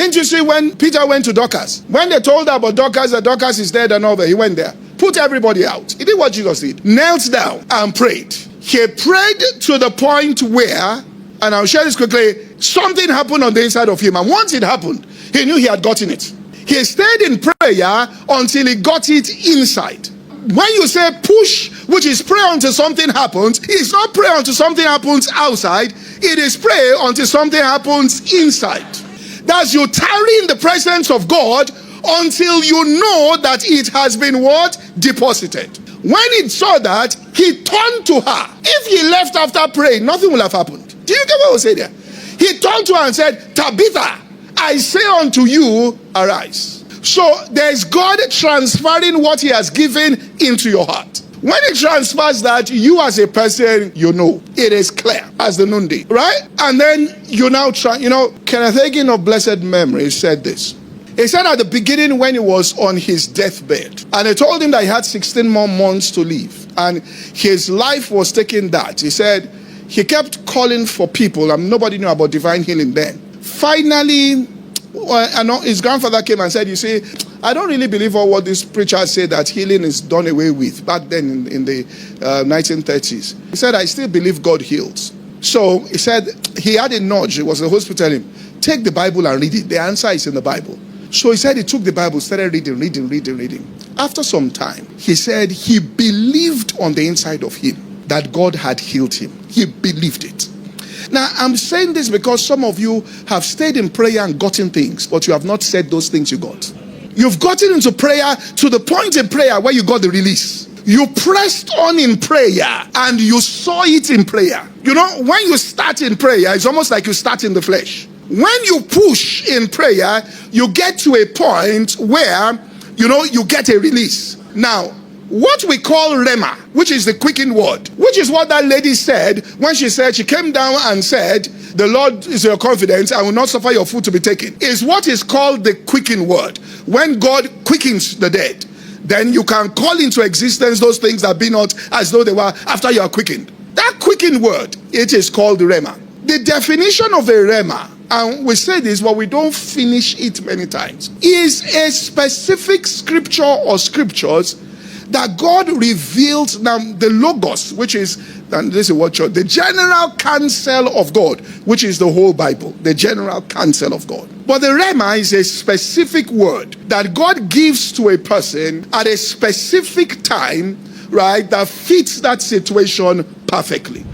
Didn't you see when Peter went to Dorcas? When they told her about Dorcas, that Dorcas is dead and all that, he went there. Put everybody out. He did what Jesus did. Knelt down and prayed. He prayed to the point where, and I'll share this quickly, something happened on the inside of him. And once it happened, he knew he had gotten it. He stayed in prayer until he got it inside. When you say push, which is pray until something happens, it's not pray until something happens outside. It is pray until something happens inside. That's you tarry in the presence of God until you know that it has been what? Deposited. When he saw that, he turned to her. If he left after praying, nothing will have happened. Do you get what I was saying there? He turned to her and said, Tabitha, I say unto you, arise. So there's God transferring what he has given into your heart. When he transfers that, you as a person, you know, it is clear as the noonday, right? And then you now try, Kenneth Hagin of blessed memory said this. He said at the beginning when he was on his deathbed, and they told him that he had 16 more months to live, and his life was taking that. He said he kept calling for people, and nobody knew about divine healing then. Finally, his grandfather came and said, you see, I don't really believe all what these preachers say that healing is done away with back then in the 1930s. He said, I still believe God heals. So he said, he had a nudge. It was the Holy Spirit telling him, take the Bible and read it. The answer is in the Bible. So he said he took the Bible, started reading. After some time, he said he believed on the inside of him that God had healed him. He believed it. Now, I'm saying this because some of you have stayed in prayer and gotten things, but you have not said those things you got. You've gotten into prayer to the point in prayer where you got the release. You pressed on in prayer and you saw it in prayer. When you start in prayer, it's almost like you start in the flesh. When you push in prayer, you get to a point where, you get a release. Now, what we call rema, which is the quickened word, which is what that lady said when she came down and said, the Lord is your confidence, I will not suffer your food to be taken, is what is called the quickened word. When God quickens the dead, then you can call into existence those things that be not as though they were after you are quickened. That quickened word, it is called rema. The definition of a rema, and we say this, but we don't finish it many times, is a specific scripture or scriptures that God revealed. Now the logos, which is, and this is what church, the general counsel of God, which is the whole Bible, the general counsel of God. But the rema is a specific word that God gives to a person at a specific time, right, that fits that situation perfectly.